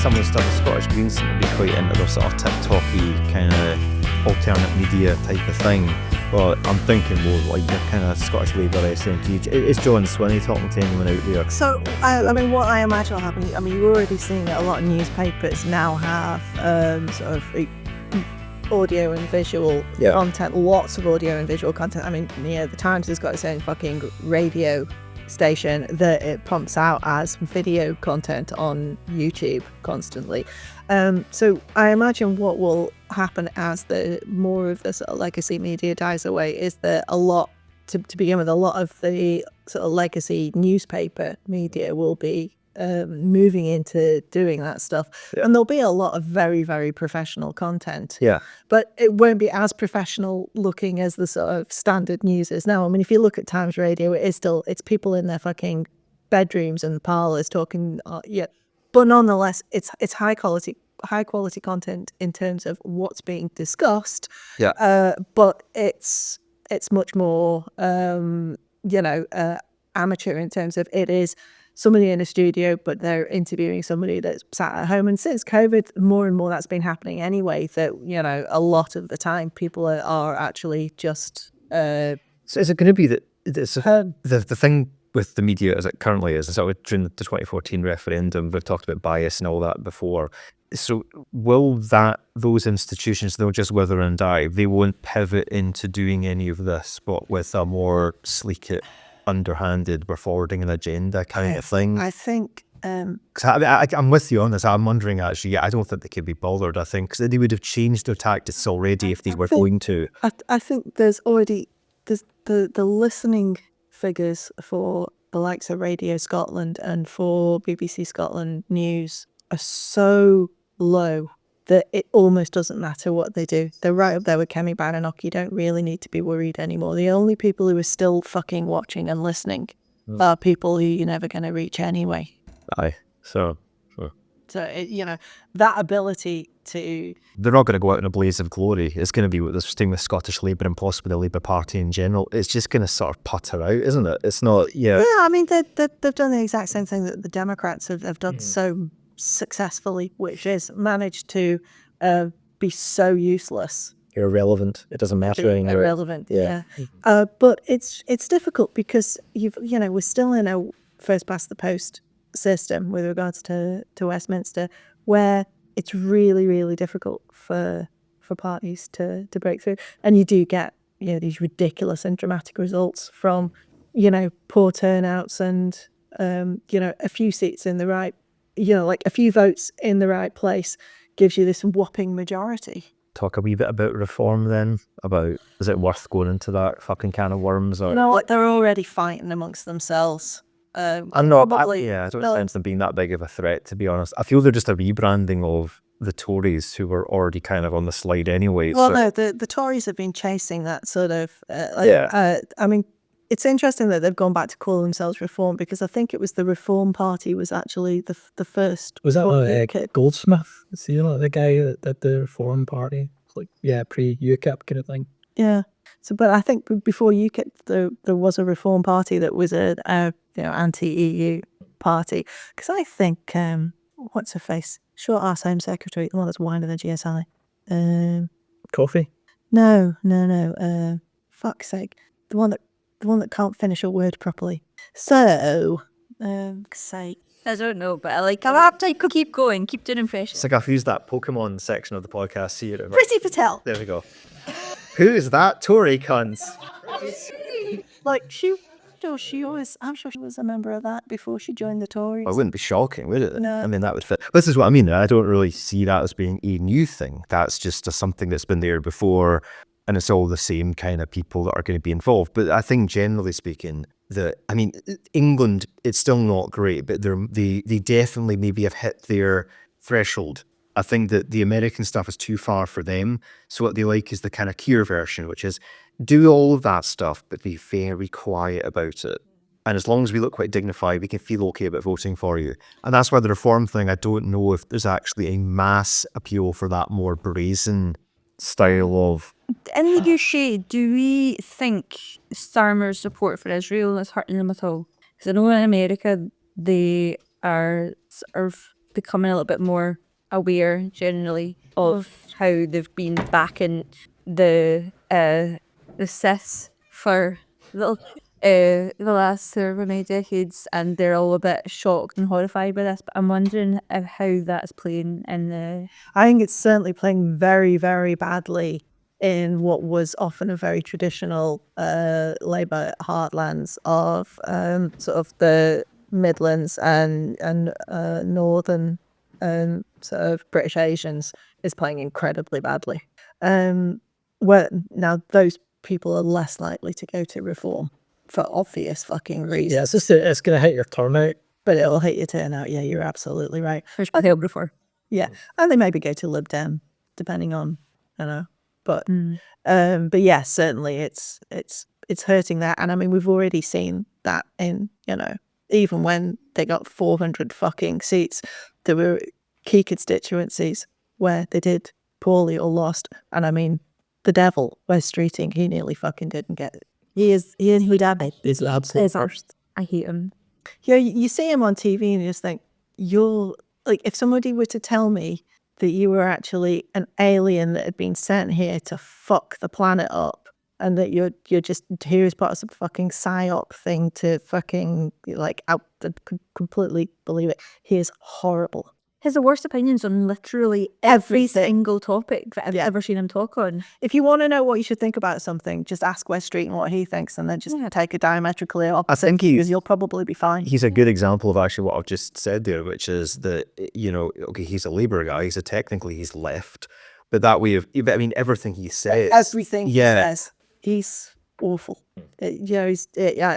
some of the stuff the Scottish Greens seem to be quite into their sort of TikTok-y kind of alternate media type of thing. But I'm thinking more like the kind of Scottish Labour SNP. Is John Swinney talking to anyone out there? So, I mean, what I imagine will happen, I mean, you're already seeing that a lot of newspapers now have sort of audio and visual content, lots of audio and visual content. I mean, the Times has got its own fucking radio station that it pumps out as video content on YouTube constantly. So I imagine what will happen as the more of the sort of legacy media dies away is that a lot, to begin with, a lot of the sort of legacy newspaper media will be moving into doing that stuff. And there'll be a lot of very, very professional content. But it won't be as professional looking as the sort of standard news is now. I mean, if you look at Times Radio, it's people in their fucking bedrooms and parlours talking, but nonetheless, it's high quality content in terms of what's being discussed. But it's much more amateur in terms of it is somebody in a studio, but they're interviewing somebody that's sat at home. And since COVID, more and more that's been happening anyway, that, a lot of the time people are actually just... So is it going to be that the thing with the media as it currently is, so during the 2014 referendum, we've talked about bias and all that before. So will those institutions, they'll just wither and die? They won't pivot into doing any of this, but with a more sleek, underhanded, we're forwarding an agenda kind of thing? I think... I'm with you on this. I'm wondering, actually, I don't think they could be bothered. I think they would have changed their tactics already if they were going to. I think there's the listening figures for the likes of Radio Scotland and for BBC Scotland News are so low that it almost doesn't matter what they do. They're right up there with Kemi Badenoch. You don't really need to be worried anymore. The only people who are still fucking watching and listening are people who you're never going to reach anyway. Aye, so that ability to... They're not going to go out in a blaze of glory. It's going to be what they're staying with Scottish Labour and possibly the Labour Party in general. It's just going to sort of putter out, isn't it? It's not, Yeah, I mean, they've done the exact same thing that the Democrats have done so successfully, which is managed to be so useless. Irrelevant. It doesn't matter anymore. Irrelevant, yeah. But it's difficult because we're still in a first past the post system with regards to Westminster, where it's really, really difficult for parties to break through. And you do get, these ridiculous and dramatic results from, poor turnouts and, a few seats in the right, like a few votes in the right place gives you this whopping majority. Talk a wee bit about reform then, is it worth going into that fucking can of worms? Or... No, they're already fighting amongst themselves. I'm not, I don't sense them being that big of a threat, to be honest. I feel they're just a rebranding of the Tories, who were already kind of on the slide anyway. Well, no, the Tories have been chasing that sort of... I mean, it's interesting that they've gone back to call themselves Reform, because I think it was the Reform Party was actually the first... Was that Goldsmith? Is he the guy that did the Reform Party? Like, pre-UKIP kind of thing. Yeah. So, but I think before UKIP, there was a Reform Party that was a anti-EU party. Because I think, what's her face? Short arse Home Secretary, the one that's whining the GSI. Coffee? No. Fuck's sake. The one that can't finish a word properly. So, sake. I don't know, but I have to keep going, keep doing impressions. It's like I've used that Pokemon section of the podcast here. Priti Patel. There we go. Who is that Tory cunt? I'm sure she was a member of that before she joined the Tories. Well, it wouldn't be shocking, would it? No. I mean, that would fit. This is what I mean. I don't really see that as being a new thing. That's just something that's been there before, and it's all the same kind of people that are going to be involved. But I think, generally speaking, England, it's still not great, but they definitely maybe have hit their threshold. I think that the American stuff is too far for them. So what they like is the kind of Keir version, which is do all of that stuff, but be very quiet about it. And as long as we look quite dignified, we can feel okay about voting for you. And that's why the Reform thing, I don't know if there's actually a mass appeal for that more brazen style of... In the UK, do we think Starmer's support for Israel is hurting them at all? Because I know in America, they are sort of becoming a little bit more aware generally of how they've been backing the cis for the last however many decades, and they're all a bit shocked and horrified by this. But I'm wondering how that's playing in the. I think it's certainly playing very, very badly in what was often a very traditional Labour heartlands of sort of the Midlands and northern sort of British Asians is playing incredibly badly. Where now those people are less likely to go to reform for obvious fucking reasons. Yeah, it's just it's going to hit your turnout. But it'll hit your turnout. Yeah, you're absolutely right. Which I've heard before. Yeah, and they maybe go to Lib Dem, depending on, but yeah, certainly it's hurting that, and I mean we've already seen that in even when they got 400 fucking seats, there were key constituencies where they did poorly or lost, and I mean the devil, Wes Streeting, he nearly fucking didn't get it. He is who damn It's absolute worst. I hate him. Yeah, you see him on TV and you just think, you're like, if somebody were to tell me that you were actually an alien that had been sent here to fuck the planet up, and that you're just here as part of some fucking psyop thing to fucking completely believe it. He is horrible. He has the worst opinions on literally every Everything. single topic that I've ever seen him talk on. If you want to know what you should think about something, just ask Wes Streeting what he thinks, and then just take a diametrically opposite. I think because you'll probably be fine. He's a good example of actually what I've just said there, which is that, okay, he's a Labour guy, technically he's left, but that way of, I mean, everything he says. Everything he says, he's awful. I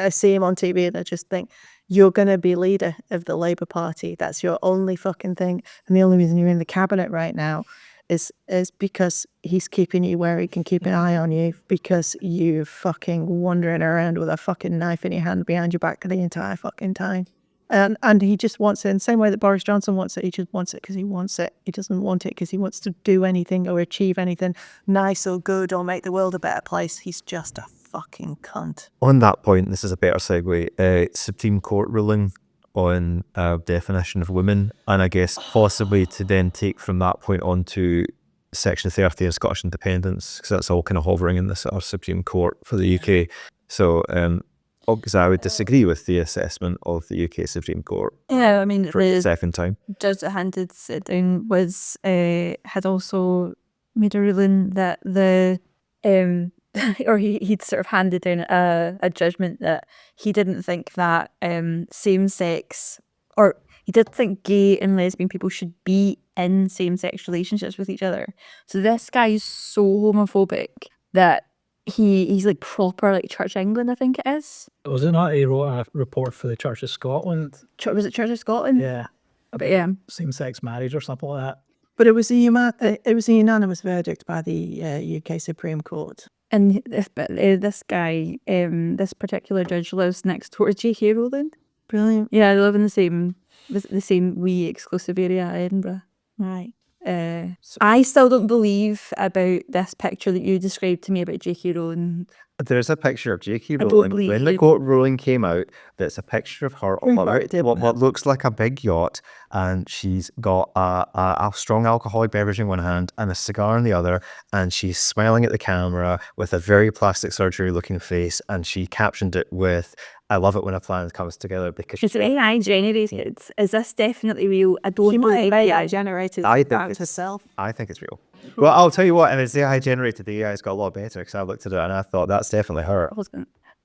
see him on TV and I just think, you're going to be leader of the Labour Party. That's your only fucking thing. And the only reason you're in the cabinet right now is because he's keeping you where he can keep an eye on you, because you're fucking wandering around with a fucking knife in your hand behind your back the entire fucking time. And he just wants it in the same way that Boris Johnson wants it. He just wants it because he wants it. He doesn't want it because he wants to do anything or achieve anything nice or good or make the world a better place. He's just a fucking cunt. On that point, this is a better segue, Supreme Court ruling on definition of women, and I guess possibly to then take from that point on to Section 30 of Scottish independence, because that's all kind of hovering in the sort of Supreme Court for the UK. So because I would disagree with the assessment of the UK Supreme Court. Yeah, I mean, for the second time. Judge that handed it down had also made a ruling that or he'd sort of handed down a judgment that he didn't think that same-sex, or he did think gay and lesbian people should be in same-sex relationships with each other. So this guy is so homophobic that he's like proper like Church of England, I think it is. Was it not he wrote a report for the Church of Scotland? Was it Church of Scotland? Yeah. But yeah. Same-sex marriage or something like that. But it was a unanimous verdict by the UK Supreme Court. And this guy, this particular judge lives next door to J.K. Rowling. Brilliant. Yeah, they live in the same wee exclusive area at Edinburgh. Right. I still don't believe about this picture that you described to me about J.K. Rowling. There's a picture of J.K. don't Rowling believe when the you. court ruling came out. That's a picture of her on what looks like a big yacht, and she's got a strong alcoholic beverage in one hand and a cigar in the other, and she's smiling at the camera with a very plastic surgery looking face, and she captioned it with, "I love it when a plan comes together," because She's AI generated. Is this definitely real? I don't She know. might have AI generated I think that it's- herself. I think it's real. Well, I'll tell you what, if it's AI generated, the AI's got a lot better, because I looked at it and I thought, that's definitely her.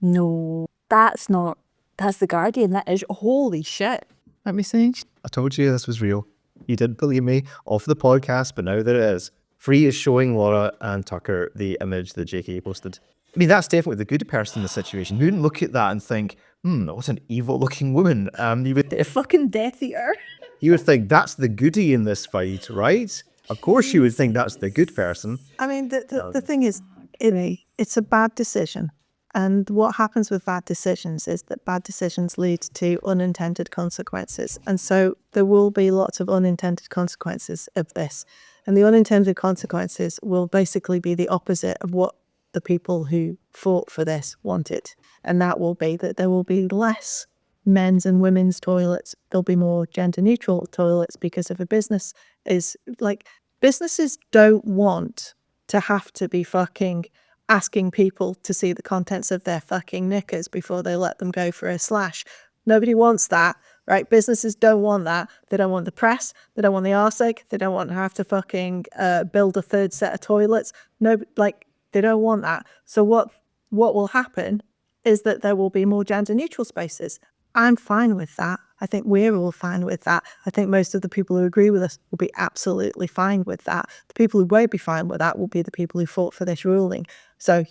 No, that's not. That's the Guardian. That is holy shit. Let me see. I told you this was real. You didn't believe me off the podcast, but now there it is. Free is showing Laura and Tucker the image that JK posted. I mean, that's definitely the good person in the situation. You wouldn't look at that and think, what's an evil-looking woman? The fucking Death Eater. You would think that's the goodie in this fight, right? Of course you would think that's the good person. I mean, the thing is, it's a bad decision. And what happens with bad decisions is that bad decisions lead to unintended consequences. And so there will be lots of unintended consequences of this. And the unintended consequences will basically be the opposite of what the people who fought for this wanted. And that will be that there will be less men's and women's toilets. There'll be more gender neutral toilets, because if a business is like, businesses don't want to have to be fucking asking people to see the contents of their fucking knickers before they let them go for a slash. Nobody wants that, right? Businesses don't want that. They don't want the press. They don't want the arseache. They don't want to have to fucking build a third set of toilets. No, like, they don't want that. So what will happen is that there will be more gender neutral spaces. I'm fine with that. I think we're all fine with that. I think most of the people who agree with us will be absolutely fine with that. The people who won't be fine with that will be the people who fought for this ruling. So,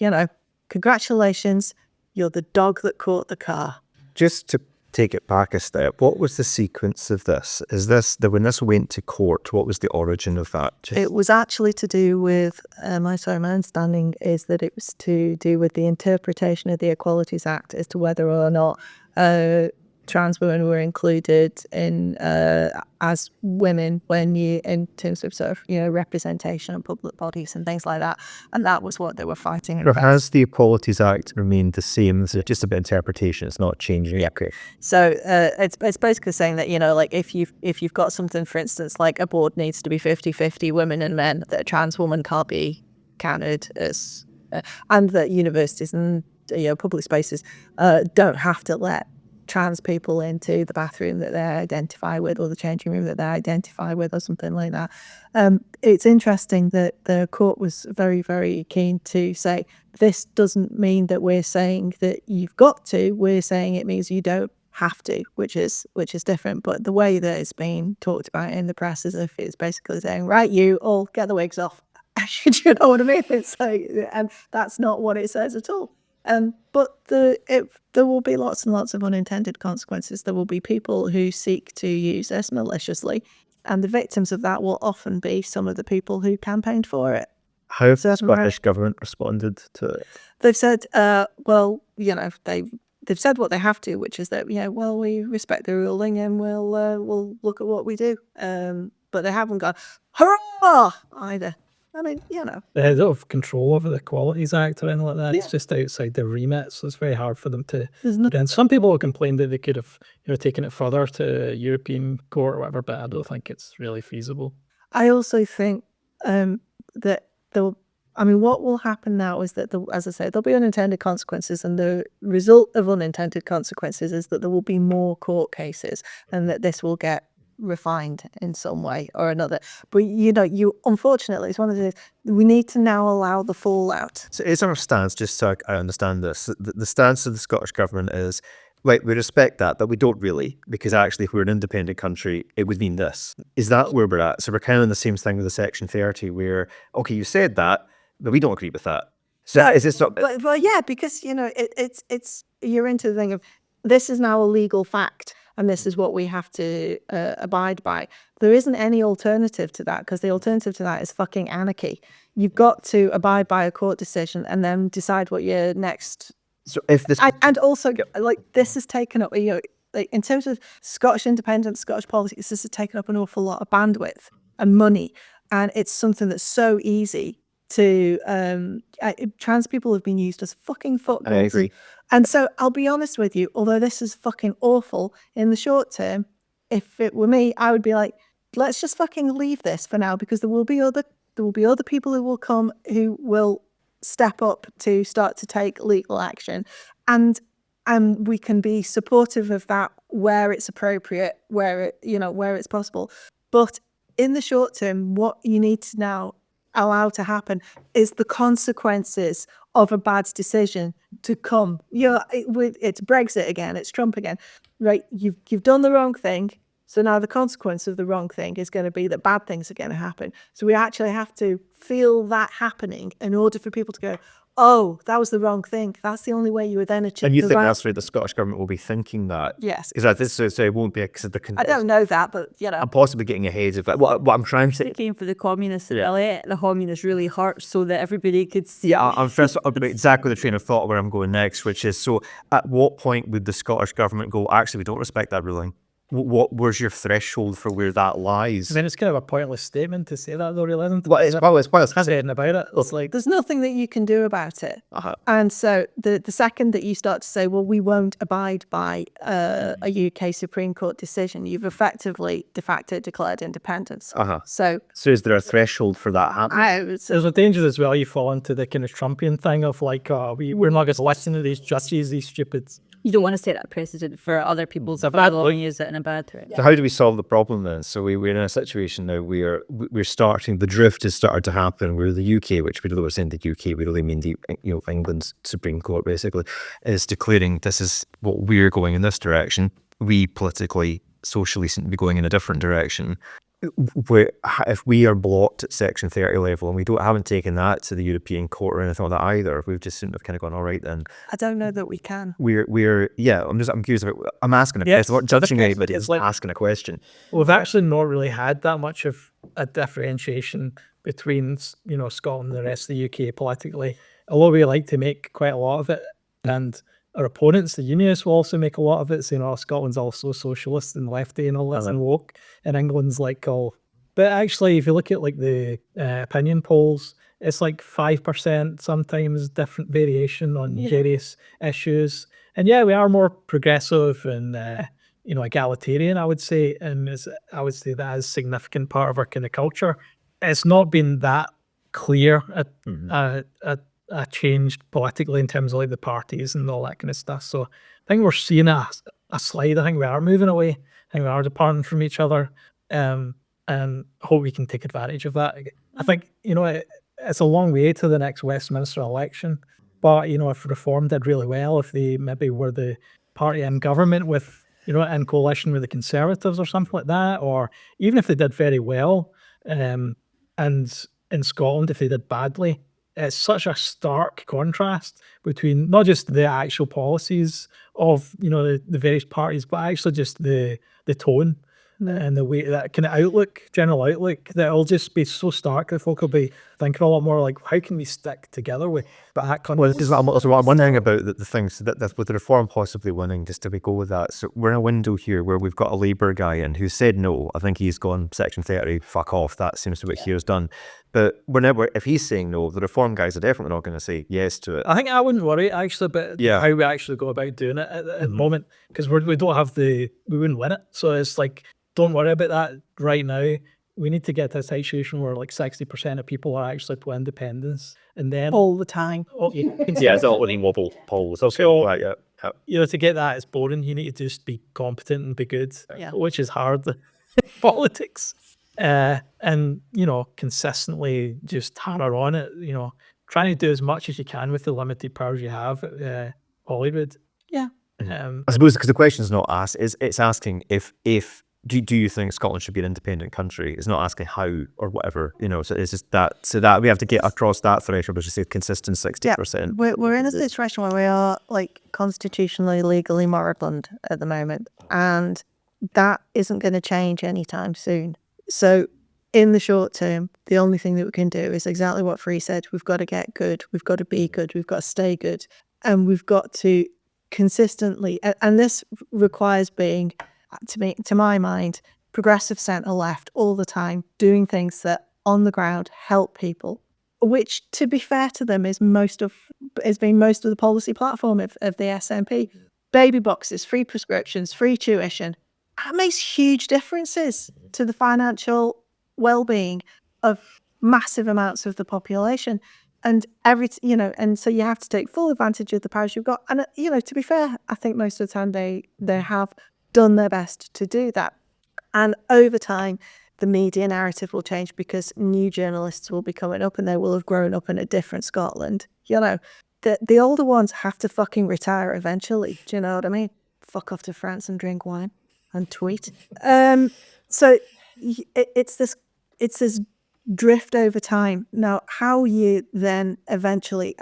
congratulations. You're the dog that caught the car. Just to take it back a step, what was the sequence of this? When this went to court, what was the origin of that? It was actually to do with, my understanding is that it was to do with the interpretation of the Equalities Act as to whether or not trans women were included in as women in terms of sort of representation in public bodies and things like that, and that was what they were fighting. Or has the Equalities Act remained the same? Is it just a bit of interpretation? It's not changing. Yeah. Okay. So it's basically saying that like if you've got something, for instance, like a board needs to be 50-50 women and men, that a trans woman can't be counted as, and that universities and public spaces don't have to let trans people into the bathroom that they identify with, or the changing room that they identify with, or something like that. It's interesting that the court was very, very keen to say, this doesn't mean that we're saying that you've got to, we're saying it means you don't have to, which is different. But the way that it's been talked about in the press is if it's basically saying, right, you all get the wigs off. You know what I mean? It's like, and that's not what it says at all. But there will be lots and lots of unintended consequences. There will be people who seek to use this maliciously, and the victims of that will often be some of the people who campaigned for it. How have the Scottish government responded to it? They've said, they've said what they have to, which is that, we respect the ruling and we'll look at what we do. But they haven't gone, hurrah, either. I mean, They don't have control over the Equalities Act or anything like that. Yeah. It's just outside their remit, so it's very hard for them to. There's And some people have complained that they could have, taken it further to European court or whatever, but I don't think it's really feasible. I also think that what will happen now is that, as I say, there'll be unintended consequences, and the result of unintended consequences is that there will be more court cases, and that this will get refined in some way or another. But unfortunately, it's one of the, we need to now allow the fallout. So is our stance, just so I understand this, the stance of the Scottish government is, right, we respect that, but we don't really, because actually if we're an independent country, it would mean this. Is that where we're at? So we're kind of in the same thing with the Section 30, where, okay, you said that, but we don't agree with that. So is this not... Well, yeah, because, it's you're into the thing of, this is now a legal fact, and this is what we have to abide by. There isn't any alternative to that, because the alternative to that is fucking anarchy. You've got to abide by a court decision and then decide what your next... So if this... And also, this has taken up, in terms of Scottish independence, Scottish politics, this has taken up an awful lot of bandwidth and money, and it's something that's so easy to... trans people have been used as fucking footballs. I agree. And so I'll be honest with you, although this is fucking awful in the short term, if it were me, I would be like, let's just fucking leave this for now, because there will be other people who will come who will step up to start to take legal action, and we can be supportive of that where it's appropriate, where it's possible. But in the short term, what you need to now allow to happen is the consequences of a bad decision to come. It's Brexit again, it's Trump again, right? You've done the wrong thing, so now the consequence of the wrong thing is going to be that bad things are going to happen. So we actually have to feel that happening in order for people to go, oh, that was the wrong thing. That's the only way you would then achieve. And you think that's where the Scottish government will be thinking that? Yes. Is that this? So it won't be because of the... I don't know that, but I'm possibly getting ahead of that. What I'm trying to say... It came for the communists, really. The communists really hurt so that everybody could see. Yeah, I'm exactly the train of thought where I'm going next, which is, so at what point would the Scottish government go, actually, we don't respect that ruling? where's your threshold for where that lies? I mean, it's kind of a pointless statement to say that, though, really, isn't it? Well, it's pointless. Saying about it. It's like, There's nothing that you can do about it. Uh-huh. And so the second that you start to say, well, we won't abide by a UK Supreme Court decision, you've effectively de facto declared independence. Uh-huh. So So is there a threshold for that happening? there's a danger as well. You fall into the kind of Trumpian thing of like, we're not going to listen to these judges, these stupid. You don't want to set that precedent for other people to follow and use it in a bad way. So how do we solve the problem then? So we're in a situation now where we're starting, the drift has started to happen where the UK, which we don't say the UK, we really mean the England's Supreme Court basically, is declaring this is what we're going in this direction. We politically, socially seem to be going in a different direction. If we are blocked at Section 30 level and we haven't taken that to the European Court or anything like that either, we've just kind of gone, all right then. I don't know that we can. I'm curious about, I'm asking a question, I'm not judging anybody, it's like asking a question. We've actually not really had that much of a differentiation between, Scotland and the rest of the UK politically, although we like to make quite a lot of it, and our opponents, the Unionists, will also make a lot of it, saying, Scotland's also socialist and lefty and all this and woke, and England's like all. But actually, if you look at like the opinion polls, it's like 5% sometimes, different variation on various issues. And yeah, we are more progressive and egalitarian, I would say, and I would say that is a significant part of our kind of culture. It's not been that clear a change politically in terms of like the parties and all that kind of stuff. So I think we're seeing a slide. I think we are moving away. I think we are departing from each other, and hope we can take advantage of that. I think it's a long way to the next Westminster election, but if Reform did really well, if they maybe were the party in government with in coalition with the Conservatives or something like that, or even if they did very well, and in Scotland if they did badly. It's such a stark contrast between not just the actual policies of the various parties, but actually just the tone and the way that kind of general outlook, that will just be so stark that folk will be thinking a lot more like, how can we stick together with that country? Well, this is what I'm wondering about the things that with the Reform possibly winning, just to go with that. So we're in a window here where we've got a Labour guy in who said no. I think he's gone Section 30, fuck off. That seems to be what he's done. But if he's saying no, the Reform guys are definitely not going to say yes to it. I think I wouldn't worry actually about how we actually go about doing it at the moment, because we don't have we wouldn't win it. So it's like, don't worry about that right now. We need to get to a situation where like 60% of people are actually pro independence, and then All the time. It's all winning wobble polls. Okay, right, yeah. To get that, it's boring. You need to just be competent and be good, Yeah. which is hard in politics. And consistently just hammer on it. Trying to do as much as you can with the limited powers you have at Hollywood. Yeah. I suppose because the question is not asked, it's asking if do you think Scotland should be an independent country? It's not asking how or whatever, so it's just that. So that we have to get across that threshold, as you say, consistent 60%. We're in a situation where we are like constitutionally, legally moribund at the moment, and that isn't going to change anytime soon. So in the short term, the only thing that we can do is exactly what Free said. We've got to get good. We've got to be good. We've got to stay good. And we've got to consistently, and this requires being, to my mind, progressive centre left all the time, doing things that on the ground help people, which, to be fair to them, has been most of the policy platform of the SNP. Baby boxes, free prescriptions, free tuition. That makes huge differences to the financial well-being of massive amounts of the population. And and so you have to take full advantage of the powers you've got. And to be fair, I think most of the time they have done their best to do that. And over time, the media narrative will change because new journalists will be coming up and they will have grown up in a different Scotland. The older ones have to fucking retire eventually. Do you know what I mean? Fuck off to France and drink wine and tweet. So it's this drift over time. Now, how you then eventually,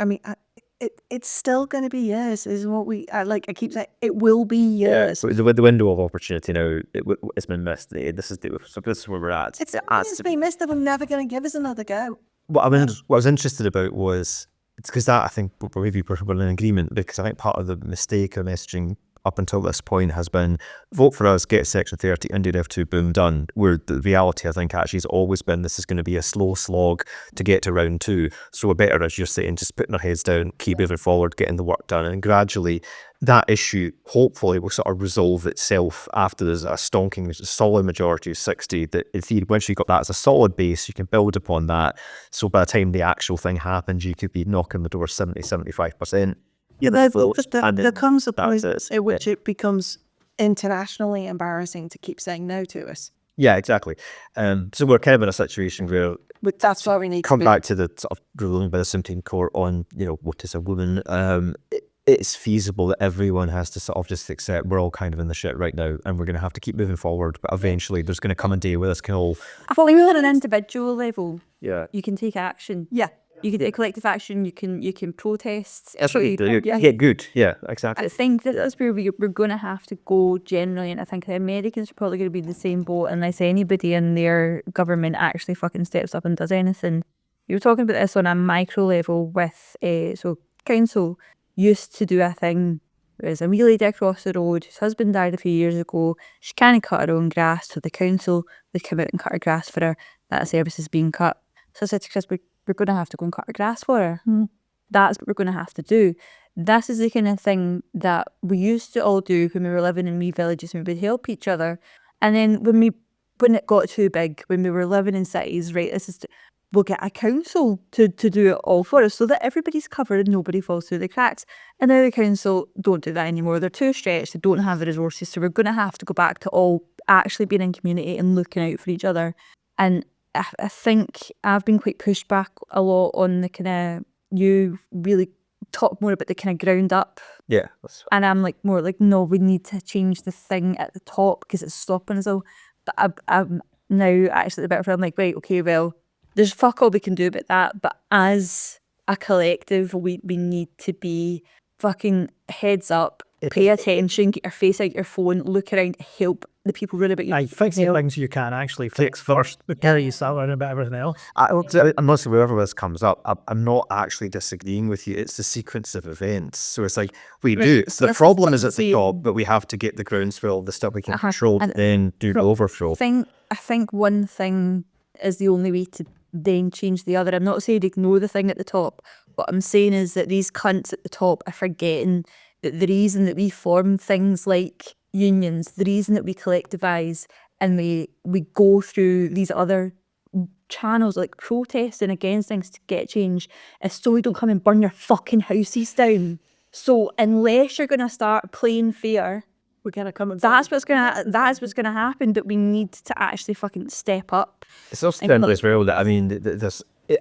it's still going to be years, is what I keep saying, it will be years. Yeah, the window of opportunity now, it's been missed. This is where we're at. It's been missed. They're never going to give us another go. What I was interested about was, it's because that I think maybe we're in agreement, because I think part of the mistake of messaging up until this point has been vote for us, get Section 30, India F2, boom, done. Where the reality, I think, actually has always been this is going to be a slow slog to get to round 2. So we're better, as you're saying, just putting our heads down, keep moving forward, getting the work done, and gradually that issue hopefully will sort of resolve itself after there's a stonking, solid majority of 60. That in theory, once you've got that as a solid base, you can build upon that. So by the time the actual thing happens, you could be knocking the door 70, 75%. Yeah, there comes a point it. at which it becomes internationally embarrassing to keep saying no to us. Yeah, exactly. So we're kind of in a situation where But that's why we need come to back to the sort of ruling by the Supreme Court on, what is a woman. It's feasible that everyone has to sort of just accept we're all kind of in the shit right now, and we're going to have to keep moving forward. But eventually, there's going to come a day where this can all. I thought we were at an individual level. Yeah. You can take action. Yeah. You can do collective action. You can protest. That's what you do. Yeah, good. Yeah, exactly. I think that that's where we're going to have to go generally, and I think the Americans are probably going to be in the same boat unless anybody in their government actually fucking steps up and does anything. You were talking about this on a micro level with so council used to do a thing. There's a wee lady across the road whose husband died a few years ago. She can't cut her own grass, so the council would come out and cut her grass for her. That service is being cut. So I said to Chris, we're going to have to go and cut her grass for her. That's what we're going to have to do. This is the kind of thing that we used to all do when we were living in wee villages and we would help each other. And then when it got too big, when we were living in cities, right, we'll get a council to do it all for us so that everybody's covered and nobody falls through the cracks. And now the council don't do that anymore. They're too stretched. They don't have the resources. So we're going to have to go back to all actually being in community and looking out for each other. And I think I've been quite pushed back a lot on the kind of, you really talk more about the kind of ground up. Yeah. And I'm like more like, no, we need to change the thing at the top because it's stopping us all. But I'm now actually the bit where I'm like, right, okay, well, there's fuck all we can do about that. But as a collective, we need to be fucking heads up, pay attention, get your face out your phone, look around, help the people really about you. Fix the things you can actually fix first before you start learning about everything else. Unless wherever this comes up, I'm not actually disagreeing with you. It's the sequence of events. So it's like, we do. So the problem is at the top, but we have to get the groundswell, the stuff we can control, and then do the overthrow. I think one thing is the only way to then change the other. I'm not saying ignore the thing at the top. What I'm saying is that these cunts at the top are forgetting that the reason that we form things like unions, the reason that we collectivise and we go through these other channels like protesting against things to get change is so we don't come and burn your fucking houses down. So unless you're going to start playing fair, we're going to come and that's what's going to happen, but we need to actually fucking step up. It's also generally as well that, I mean,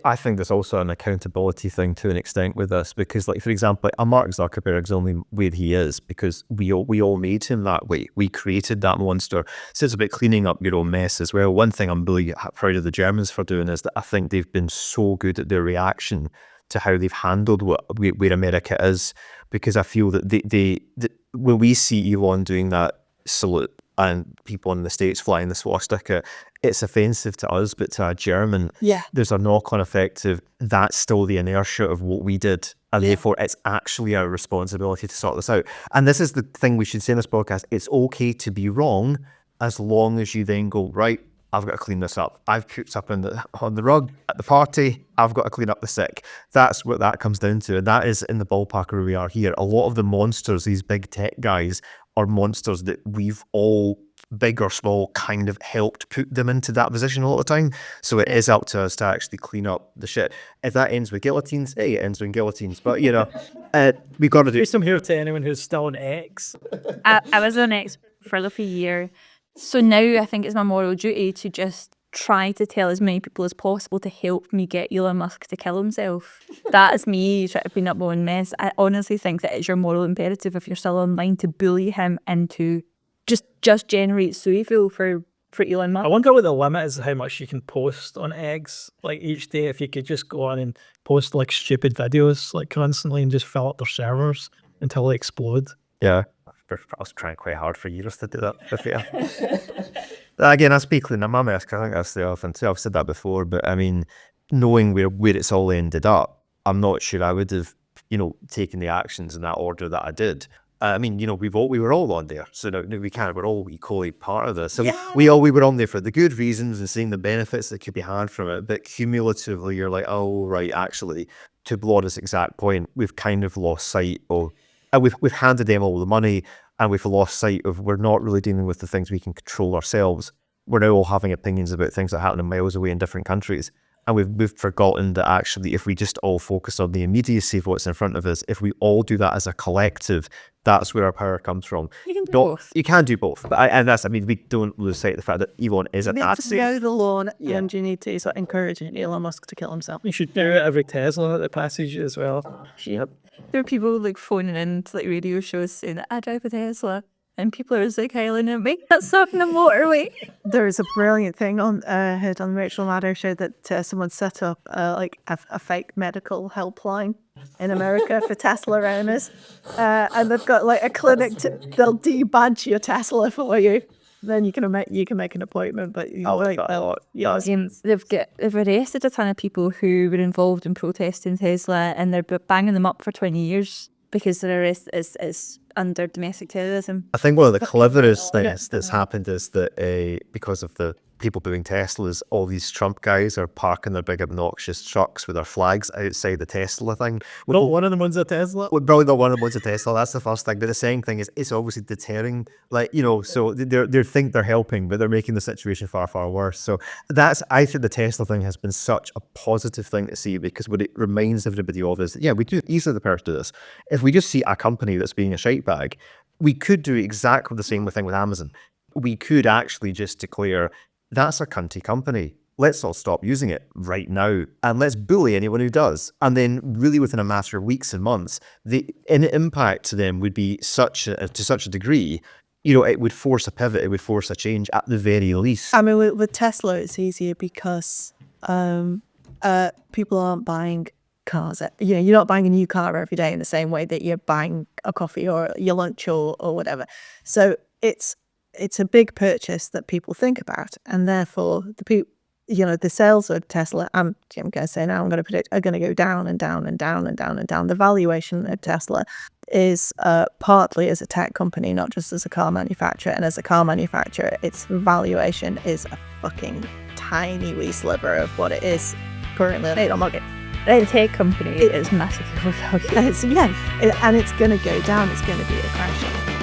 I think there's also an accountability thing to an extent with this, because, like, for example, Mark Zuckerberg's only where he is because we all made him that way. We created that monster. So it's about cleaning up your own mess as well. One thing I'm really proud of the Germans for doing is that I think they've been so good at their reaction to how they've handled where America is, because I feel that when we see Elon doing that salute and people in the States flying the swastika, it's offensive to us, but to a German, there's a knock-on effect of that's still the inertia of what we did, and therefore it's actually our responsibility to sort this out. And this is the thing we should say in this podcast: it's okay to be wrong as long as you then go, right, I've got to clean this up. I've cooked up on the rug at the party. I've got to clean up the sick. That's what that comes down to. And that is in the ballpark where we are here. A lot of the monsters, these big tech guys, are monsters that we've all, big or small, kind of helped put them into that position a lot of the time. So it is up to us to actually clean up the shit. If that ends with guillotines, it ends with guillotines. But, we've got to do... I'm here to anyone who's still on X. I was on X for a year. So now I think it's my moral duty to just try to tell as many people as possible to help me get Elon Musk to kill himself. That is me trying to clean up my own mess. I honestly think that it's your moral imperative if you're still online to bully him and to just generate suiville for Elon Musk. I wonder what the limit is, how much you can post on X, like each day. If you could just go on and post like stupid videos like constantly and just fill up their servers until they explode. Yeah. I was trying quite hard for years to do that. Again, I speak clean. I'm a mess, because I think that's the other thing too. I've said that before, but I mean, knowing where it's all ended up, I'm not sure I would have, taken the actions in that order that I did. I mean, you know, we were all on there, so no, we're all equally part of this. So we were on there for the good reasons and seeing the benefits that could be had from it. But cumulatively, you're like, oh right, actually, to Blauda's exact point, we've kind of lost sight of, and we've handed them all the money, and we've lost sight of we're not really dealing with the things we can control ourselves. We're now all having opinions about things that happen miles away in different countries. And we've forgotten that actually, if we just all focus on the immediacy of what's in front of us, if we all do that as a collective, that's where our power comes from. You can do both. You can do both. But I mean, we don't lose sight of the fact that Elon is a You need to Nazi. know the law, and you need to sort of encourage Elon Musk to kill himself. You should do it every Tesla at the passage as well. Yep. There are people like phoning in to like radio shows saying that I drive a Tesla, and people are like hailing at me. That's up in the motorway. There is a brilliant thing on heard on the Rachel Maddow show that someone set up like a fake medical helpline in America for Tesla owners, and they've got like a clinic they'll debadge your Tesla for you. Then you can make an appointment, but they've arrested a ton of people who were involved in protesting Tesla, and they're banging them up for 20 years because their arrest is under domestic terrorism. I think one of the cleverest things that's happened is that because of the people booing Teslas, all these Trump guys are parking their big obnoxious trucks with their flags outside the Tesla thing. Not one of them owns a Tesla. Well, probably not one of them owns a Tesla. That's the first thing. But the second thing is it's obviously deterring. Like, you know, so they think they're helping, but they're making the situation far, far worse. So I think the Tesla thing has been such a positive thing to see, because what it reminds everybody of is, yeah, we do easily the power to do this. If we just see a company that's being a shite bag, we could do exactly the same thing with Amazon. We could actually just declare, that's a cunty company. Let's all stop using it right now, and let's bully anyone who does. And then really within a matter of weeks and months, the impact to them would be to such a degree, you know, it would force a pivot, it would force a change at the very least. I mean, with Tesla, it's easier because people aren't buying cars. You know, you're not buying a new car every day in the same way that you're buying a coffee or your lunch or whatever. So it's a big purchase that people think about, and therefore the sales of Tesla, I'm going to say now, I'm going to predict, are going to go down and down and down and down and down. The valuation of Tesla is partly as a tech company, not just as a car manufacturer. And as a car manufacturer, its valuation is a fucking tiny wee sliver of what it is currently on the market. A tech company is massively overvalued. And it's going to go down. It's going to be a crash.